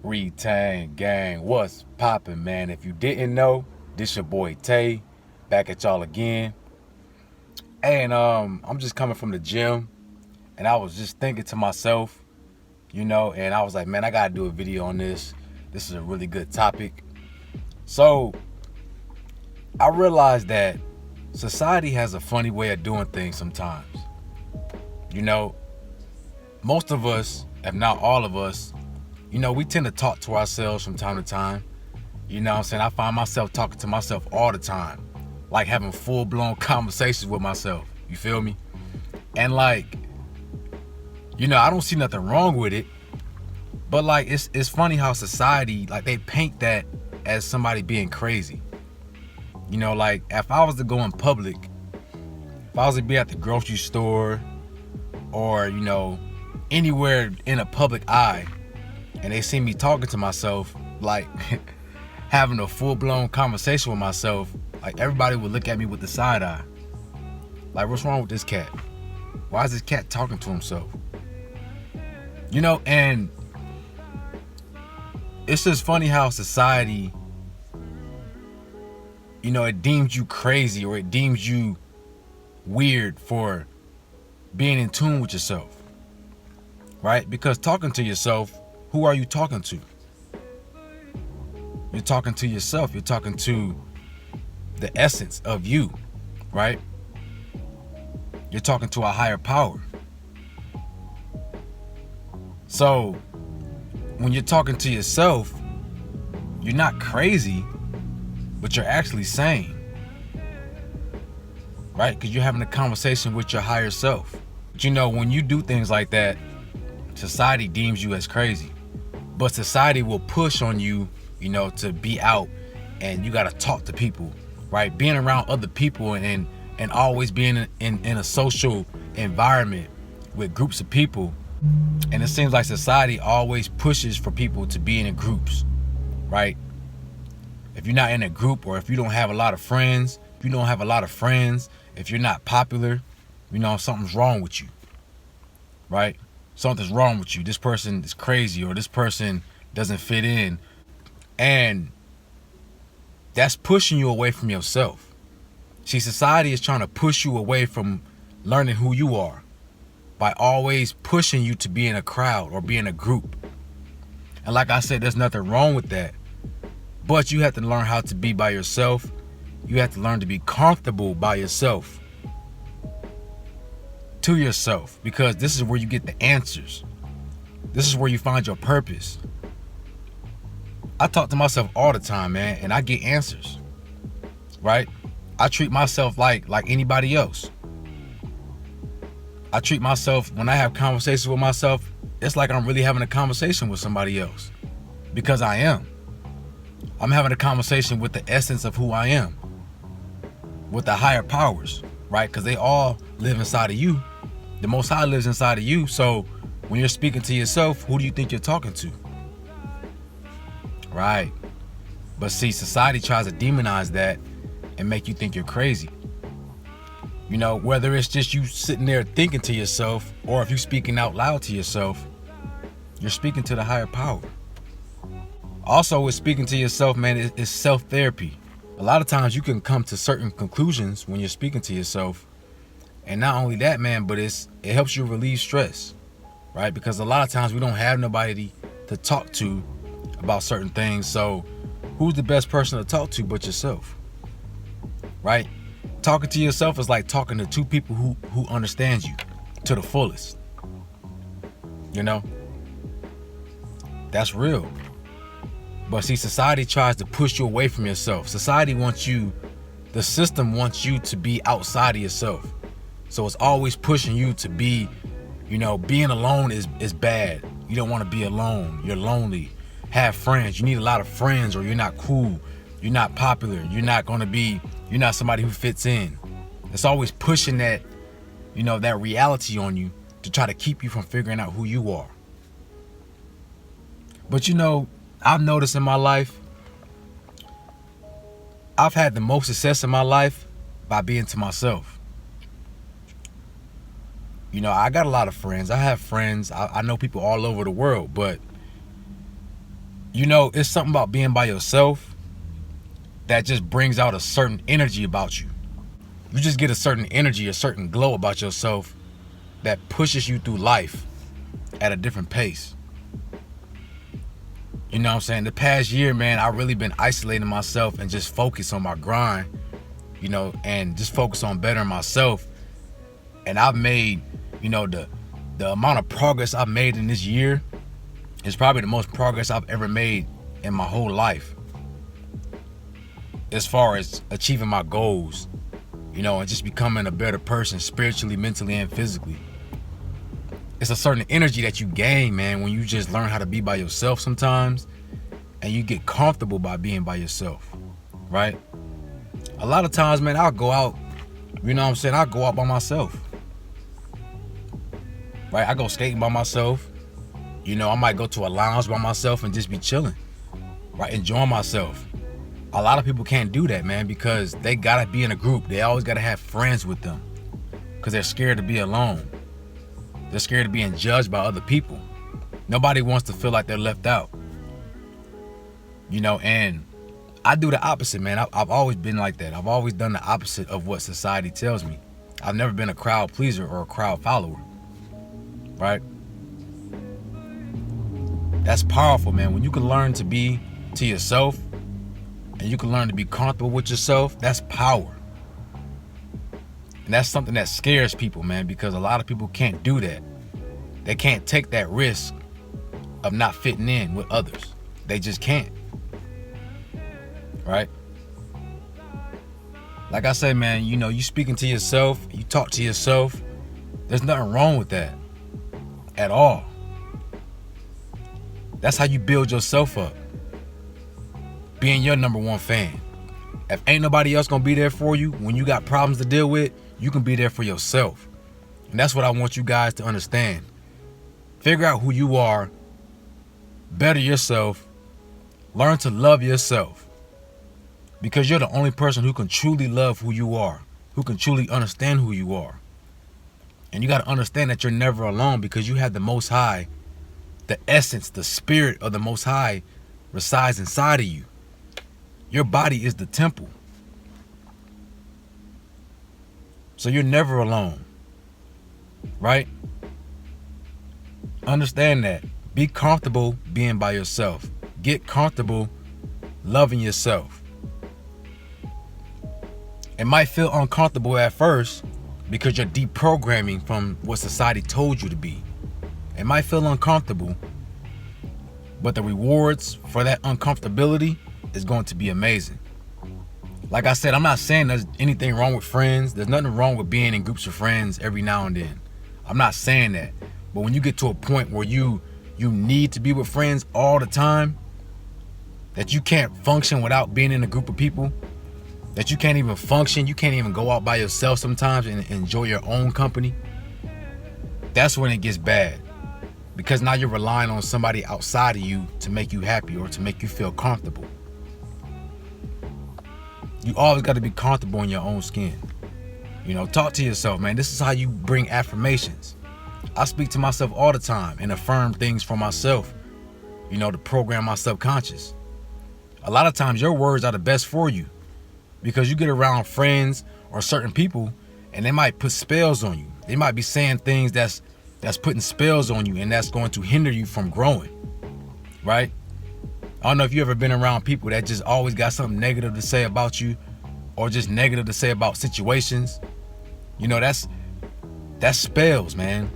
Retain gang, what's poppin', man? If you didn't know, this your boy Tay, back at y'all again. And I'm just coming from the gym, and I was just thinking to myself, and I was like, man, I gotta do a video on this. This is a really good topic. So I realized that society has a funny way of doing things sometimes. Most of us, if not all of us, we tend to talk to ourselves from time to time. You know what I'm saying? I find myself talking to myself all the time, like having full-blown conversations with myself. You feel me? And I don't see nothing wrong with it, but it's funny how society, they paint that as somebody being crazy. If I was to go in public, if I was to be at the grocery store or, anywhere in a public eye, and they see me talking to myself, having a full-blown conversation with myself, everybody would look at me with the side eye. What's wrong with this cat? Why is this cat talking to himself? And it's just funny how society, it deems you crazy or it deems you weird for being in tune with yourself, right? Because talking to yourself, who are you talking to? You're talking to yourself. You're talking to the essence of you, right? You're talking to a higher power. So when you're talking to yourself, you're not crazy, but you're actually sane, right? Because you're having a conversation with your higher self. But when you do things like that, society deems you as crazy. But society will push on you, to be out and you got to talk to people, right? Being around other people and always being in a social environment with groups of people. And it seems like society always pushes for people to be in groups, right? If you're not in a group, or if you don't have a lot of friends, if you're not popular, something's wrong with you, right? Something's wrong with you. This person is crazy, or this person doesn't fit in. And that's pushing you away from yourself. See, society is trying to push you away from learning who you are by always pushing you to be in a crowd or be in a group. And like I said, there's nothing wrong with that. But you have to learn how to be by yourself. You have to learn to be comfortable by yourself. To yourself, because this is where you get the answers. This is where you find your purpose. I talk to myself all the time, man, and I get answers, right? I treat myself like anybody else. I treat myself, when I have conversations with myself, it's like I'm really having a conversation with somebody else, because I am. I'm having a conversation with the essence of who I am, with the higher powers, right? Because they all live inside of you. The Most High lives inside of you. So when you're speaking to yourself, who do you think you're talking to? Right. But see, society tries to demonize that and make you think you're crazy. Whether it's just you sitting there thinking to yourself, or if you're speaking out loud to yourself, you're speaking to the higher power. Also, with speaking to yourself, man, it's self-therapy. A lot of times you can come to certain conclusions when you're speaking to yourself. And not only that, man, but it helps you relieve stress, right? Because a lot of times we don't have nobody to talk to about certain things. So who's the best person to talk to but yourself, right? Talking to yourself is like talking to two people who understand you to the fullest. That's real. But see, society tries to push you away from yourself. The system wants you to be outside of yourself. So it's always pushing you to be, being alone is bad. You don't want to be alone. You're lonely. Have friends. You need a lot of friends, or you're not cool. You're not popular. You're not somebody who fits in. It's always pushing that, that reality on you to try to keep you from figuring out who you are. But I've noticed in my life, I've had the most success in my life by being to myself. You know, I got a lot of friends. I have friends. I know people all over the world, but you know, it's something about being by yourself that just brings out a certain energy about you. You just get a certain energy, a certain glow about yourself that pushes you through life at a different pace. You know what I'm saying? The past year, man, I've really been isolating myself and just focus on my grind, you know, and just focus on bettering myself. And I've made, you know, the amount of progress I've made in this year is probably the most progress I've ever made in my whole life, as far as achieving my goals, you know, and just becoming a better person spiritually, mentally, and physically. It's a certain energy that you gain, man, when you just learn how to be by yourself sometimes, and you get comfortable by being by yourself, right? A lot of times, man, I'll go out, you know what I'm saying? I'll go out by myself, right? I go skating by myself. You know, I might go to a lounge by myself and just be chilling, right? Enjoying myself. A lot of people can't do that, man, because they gotta be in a group. They always gotta have friends with them because they're scared to be alone. They're scared of being judged by other people. Nobody wants to feel like they're left out. You know, and I do the opposite, man. I've always been like that. I've always done the opposite of what society tells me. I've never been a crowd pleaser or a crowd follower, right? That's powerful, man. When you can learn to be to yourself and you can learn to be comfortable with yourself, that's power. And that's something that scares people, man, because a lot of people can't do that. They can't take that risk of not fitting in with others. They just can't. Right? Like I say, man, you know, you speaking to yourself, you talk to yourself. There's nothing wrong with that at all. That's how you build yourself up. Being your number one fan. If ain't nobody else gonna be there for you when you got problems to deal with, you can be there for yourself. And that's what I want you guys to understand. Figure out who you are, better yourself, learn to love yourself. Because you're the only person who can truly love who you are, who can truly understand who you are. And you got to understand that you're never alone because you have the Most High, the essence, the spirit of the Most High resides inside of you. Your body is the temple. So you're never alone, right? Understand that. Be comfortable being by yourself. Get comfortable loving yourself. It might feel uncomfortable at first because you're deprogramming from what society told you to be. It might feel uncomfortable, but the rewards for that uncomfortability is going to be amazing. Like I said, I'm not saying there's anything wrong with friends. There's nothing wrong with being in groups of friends every now and then. I'm not saying that. But when you get to a point where you need to be with friends all the time, that you can't function without being in a group of people, that you can't even function, you can't even go out by yourself sometimes and enjoy your own company, that's when it gets bad. Because now you're relying on somebody outside of you to make you happy or to make you feel comfortable. You always got to be comfortable in your own skin. You know, talk to yourself, man. This is how you bring affirmations. I speak to myself all the time and affirm things for myself, you know, to program my subconscious. A lot of times your words are the best for you because you get around friends or certain people and they might put spells on you. They might be saying things that's putting spells on you and that's going to hinder you from growing, right? I don't know if you ever been around people that just always got something negative to say about you or just negative to say about situations. You know, that's spells, man.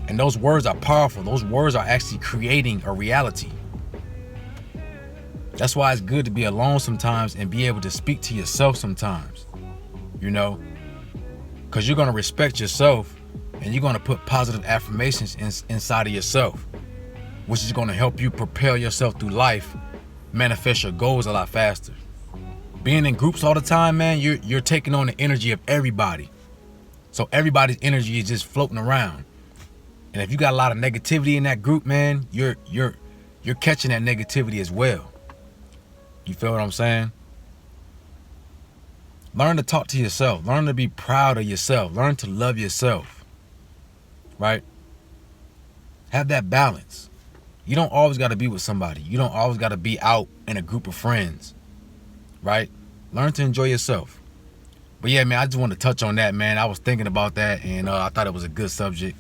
And those words are powerful. Those words are actually creating a reality. That's why it's good to be alone sometimes and be able to speak to yourself sometimes, you know, because you're going to respect yourself and you're going to put positive affirmations inside of yourself, which is going to help you propel yourself through life, manifest your goals a lot faster. Being in groups all the time, man, you're taking on the energy of everybody. So everybody's energy is just floating around. And if you got a lot of negativity in that group, man, you're catching that negativity as well. You feel what I'm saying? Learn to talk to yourself. Learn to be proud of yourself. Learn to love yourself, right? Have that balance. You don't always got to be with somebody. You don't always got to be out in a group of friends, right? Learn to enjoy yourself. But yeah, man, I just want to touch on that, man. I was thinking about that, and I thought it was a good subject.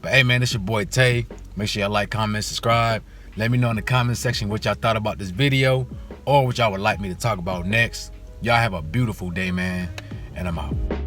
But hey, man, it's your boy Tay. Make sure y'all like, comment, subscribe. Let me know in the comment section what y'all thought about this video or what y'all would like me to talk about next. Y'all have a beautiful day, man, and I'm out.